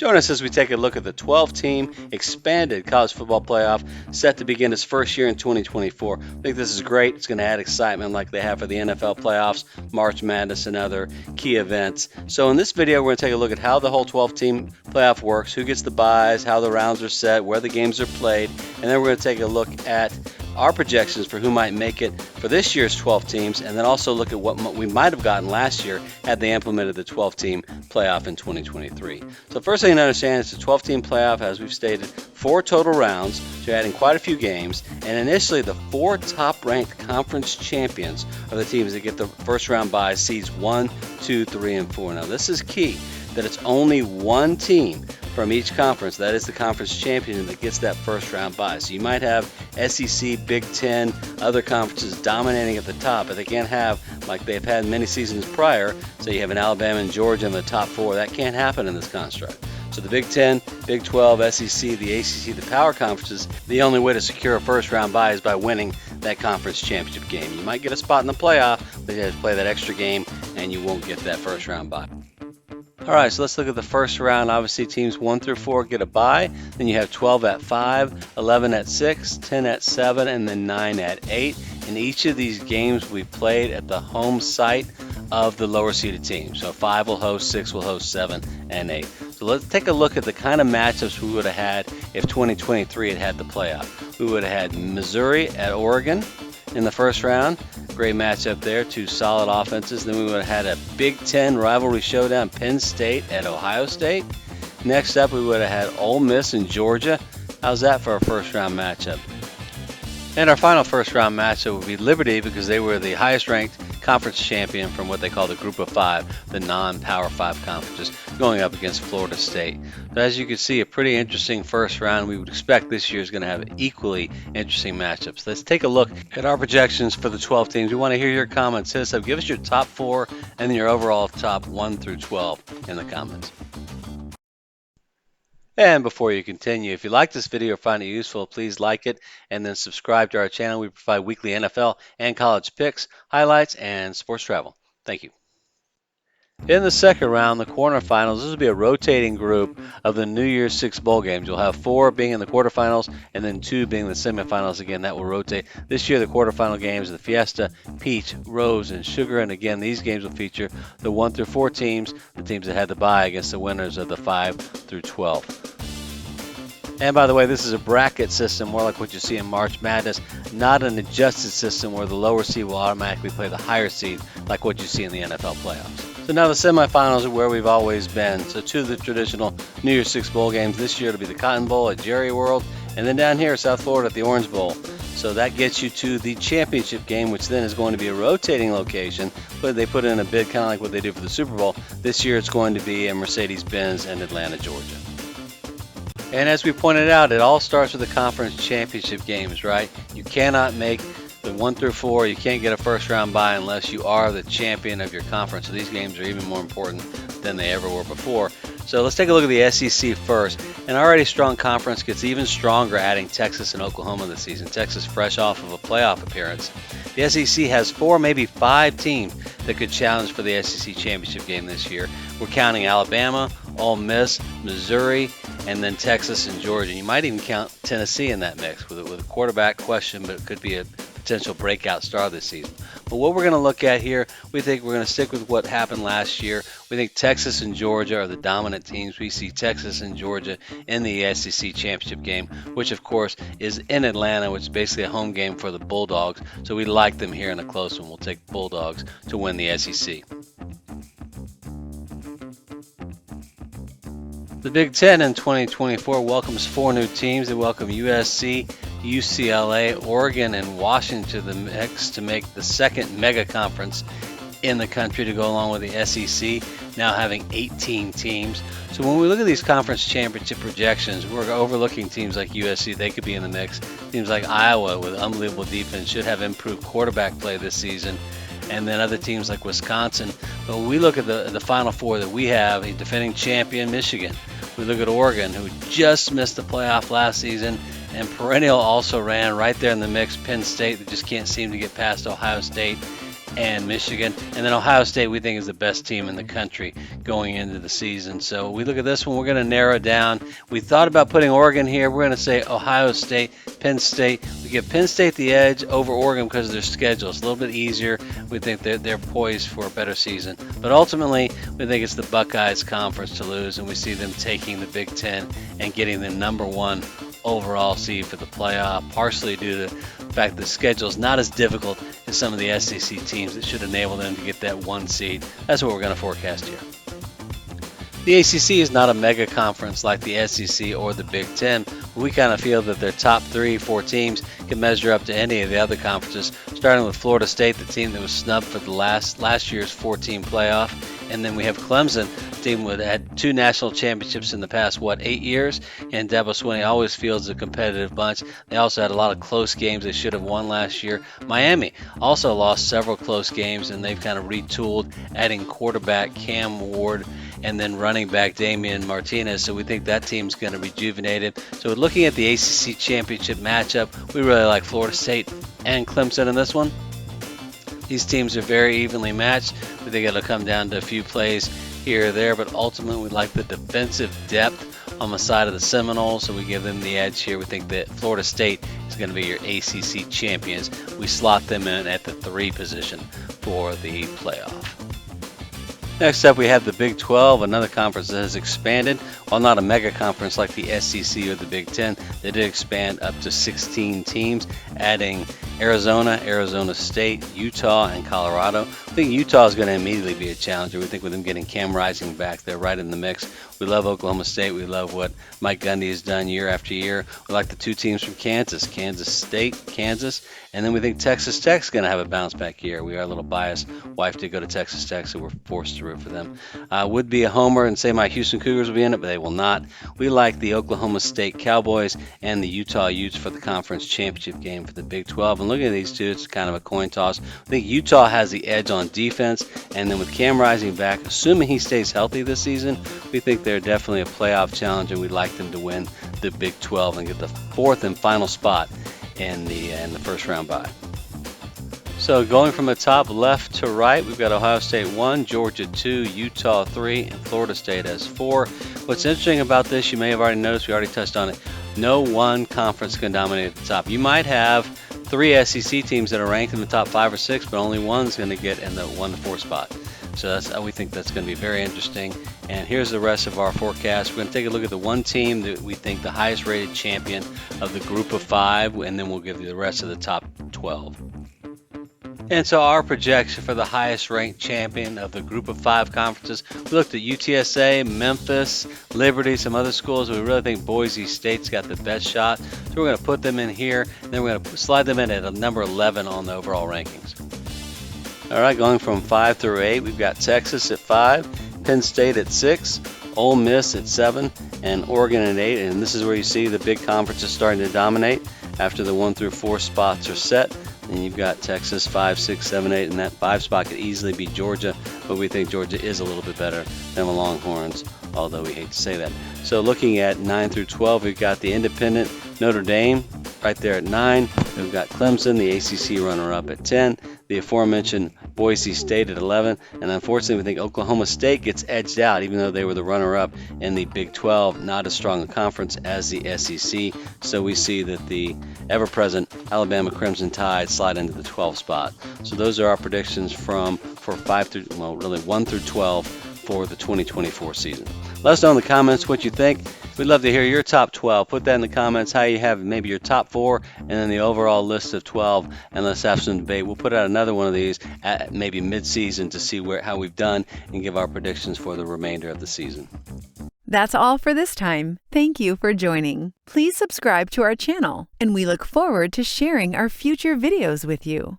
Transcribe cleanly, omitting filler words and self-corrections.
Join us as we take a look at the 12-team expanded college football playoff set to begin its first year in 2024. I think this is great. It's going to add excitement like they have for the NFL playoffs, March Madness, and other key events. So in this video, we're going to take a look at how the whole 12-team playoff works, who gets the byes, how the rounds are set, where the games are played, and then we're going to take a look at our projections for who might make it for this year's 12 teams, and then also look at what we might have gotten last year had they implemented the 12-team playoff in 2023. So first thing to understand is the 12-team playoff, as we've stated, 4 total rounds, so you're adding quite a few games, and initially the 4 top-ranked conference champions are the teams that get the first round bye, seeds 1, 2, 3, and 4. Now this is key, that it's only one team from each conference, that is the conference champion, that gets that first round bye. So you might have SEC, Big Ten, other conferences dominating at the top, but they can't have, like they've had many seasons prior, so you have an Alabama and Georgia in the top 4. That can't happen in this construct. So the Big Ten, Big 12, SEC, the ACC, the power conferences, the only way to secure a first round bye is by winning that conference championship game. You might get a spot in the playoff, but you have to play that extra game and you won't get that first round bye. All right, so let's look at the first round. Obviously, teams 1 through 4 get a bye. Then you have 12 at 5, 11 at 6, 10 at 7, and then 9 at 8. And each of these games we played at the home site of the lower seeded team. So 5 will host, 6 will host, 7, and 8. So let's take a look at the kind of matchups we would have had if 2023 had the playoff. We would have had Missouri at Oregon in the first round. Great matchup there, 2 solid offenses. Then we would have had a Big Ten rivalry showdown, Penn State at Ohio State. Next up, we would have had Ole Miss and Georgia. How's that for a first round matchup? And our final first round matchup would be Liberty, because they were the highest ranked conference champion from what they call the Group of 5, the non-Power 5 conferences, going up against Florida State. So as you can see, a pretty interesting first round. We would expect this year is going to have equally interesting matchups. Let's take a look at our projections for the 12 teams. We want to hear your comments. Hit us up. Give us your top 4 and then your overall top 1 through 12 in the comments. And before you continue, if you like this video or find it useful, please like it and then subscribe to our channel. We provide weekly NFL and college picks, highlights, and sports travel. Thank you. In the second round, the quarterfinals, this will be a rotating group of the New Year's 6 bowl games. You'll have 4 being in the quarterfinals and then 2 being the semifinals. Again, that will rotate. This year, the quarterfinal games are the Fiesta, Peach, Rose, and Sugar. And again, these games will feature the 1 through 4 teams, the teams that had the bye against the winners of the 5 through 12. And by the way, this is a bracket system, more like what you see in March Madness, not an adjusted system where the lower seed will automatically play the higher seed, like what you see in the NFL playoffs. So now the semifinals are where we've always been. So 2 of the traditional New Year's 6 bowl games. This year it'll be the Cotton Bowl at Jerry World, and then down here, South Florida at the Orange Bowl. So that gets you to the championship game, which then is going to be a rotating location, but they put in a bid kind of like what they do for the Super Bowl. This year it's going to be in Mercedes-Benz in Atlanta, Georgia. And as we pointed out, it all starts with the conference championship games, right? You cannot make the 1 through 4. You can't get a first round bye unless you are the champion of your conference. So these games are even more important than they ever were before. So let's take a look at the SEC first. An already strong conference gets even stronger adding Texas and Oklahoma this season. Texas fresh off of a playoff appearance. The SEC has 4, maybe 5 teams that could challenge for the SEC championship game this year. We're counting Alabama, Ole Miss, Missouri, and then Texas and Georgia. You might even count Tennessee in that mix with a quarterback question, but it could be a potential breakout star this season. But what we're going to look at here, we think we're going to stick with what happened last year. We think Texas and Georgia are the dominant teams. We see Texas and Georgia in the SEC championship game, which of course is in Atlanta, which is basically a home game for the Bulldogs. So we like them here in a close one. We'll take Bulldogs to win the SEC. The Big Ten in 2024 welcomes 4 new teams. They welcome USC, UCLA, Oregon, and Washington to the mix to make the second mega conference in the country to go along with the SEC, now having 18 teams. So when we look at these conference championship projections, we're overlooking teams like USC. They could be in the mix. Teams like Iowa with unbelievable defense should have improved quarterback play this season. And then other teams like Wisconsin. But when we look at the Final Four that we have, a defending champion Michigan. We look at Oregon, who just missed the playoff last season, and perennial also ran right there in the mix. Penn State, that just can't seem to get past Ohio State. and Michigan. And then Ohio State, we think, is the best team in the country going into the season. So we look at this one, we're going to narrow down. We thought about putting Oregon here. We're going to say Ohio State, Penn State. We give Penn State the edge over Oregon because of their schedule. It's a little bit easier. We think they're poised for a better season. But ultimately, we think it's the Buckeyes conference to lose, and we see them taking the Big Ten and getting the #1 overall seed for the playoff, partially due to the fact that the schedule is not as difficult as some of the SEC teams that should enable them to get that 1 seed. That's what we're going to forecast here. The ACC is not a mega conference like the SEC or the Big Ten. We kind of feel that their top 3-4 teams can measure up to any of the other conferences, starting with Florida State, the team that was snubbed for the last year's 4-team playoff. And then we have Clemson, a team that had 2 national championships in the past, 8 years? And Dabo Swinney always fields a competitive bunch. They also had a lot of close games they should have won last year. Miami also lost several close games, and they've kind of retooled, adding quarterback Cam Ward and then running back Damian Martinez. So we think that team's going to rejuvenate it. So looking at the ACC championship matchup, we really like Florida State and Clemson in this one. These teams are very evenly matched. We think it'll come down to a few plays here or there, but ultimately we like the defensive depth on the side of the Seminoles, so we give them the edge here. We think that Florida State is going to be your ACC champions. We slot them in at the 3 position for the playoff. Next up, we have the Big 12, another conference that has expanded. While not a mega conference like the SEC or the Big 10, they did expand up to 16 teams, adding Arizona, Arizona State, Utah, and Colorado. I think Utah is going to immediately be a challenger. We think with them getting Cam Rising back, they're right in the mix. We love Oklahoma State. We love what Mike Gundy has done year after year. We like the 2 teams from Kansas, Kansas State, Kansas. And then we think Texas Tech's going to have a bounce back year. We are a little biased. Wife did go to Texas Tech, so we're forced to root for them. Would be a homer and say my Houston Cougars will be in it, but they will not. We like the Oklahoma State Cowboys and the Utah Utes for the conference championship game for the Big 12. And looking at these 2, it's kind of a coin toss. I think Utah has the edge on defense, and then with Cam Rising back, assuming he stays healthy this season, we think they're definitely a playoff challenger. We'd like them to win the Big 12 and get the 4th and final spot in the first round bye. So going from the top left to right, we've got Ohio State 1, Georgia 2, Utah 3, and Florida State as 4. What's interesting about this, you may have already noticed, we already touched on it, no one conference can dominate at the top. You might have 3 SEC teams that are ranked in the top 5 or 6, but only one's going to get in the 1 to 4 spot. So we think that's going to be very interesting. And here's the rest of our forecast. We're going to take a look at the one team that we think the highest rated champion of the group of 5, and then we'll give you the rest of the top 12. And so our projection for the highest ranked champion of the group of 5 conferences, we looked at UTSA, Memphis, Liberty, some other schools. We really think Boise State's got the best shot. So we're going to put them in here, and then we're going to slide them in at a number 11 on the overall rankings. All right, going from 5 through 8, we've got Texas at 5, Penn State at 6, Ole Miss at 7, and Oregon at 8. And this is where you see the big conferences starting to dominate after the 1 through 4 spots are set. And you've got Texas 5, 6, 7, 8, and that 5 spot could easily be Georgia, but we think Georgia is a little bit better than the Longhorns, although we hate to say that. So looking at 9 through 12, we've got the independent Notre Dame right there at 9. We've got Clemson, the ACC runner-up at 10. The aforementioned Boise State at 11. And unfortunately, we think Oklahoma State gets edged out, even though they were the runner-up in the Big 12. Not as strong a conference as the SEC. So we see that the ever-present Alabama Crimson Tide slide into the 12th spot. So those are our predictions for 1 through 12 for the 2024 season. Let us know in the comments what you think. We'd love to hear your top 12. Put that in the comments, how you have maybe your top 4 and then the overall list of 12, and let's have some debate. We'll put out another one of these at maybe mid-season to see how we've done and give our predictions for the remainder of the season. That's all for this time. Thank you for joining. Please subscribe to our channel, and we look forward to sharing our future videos with you.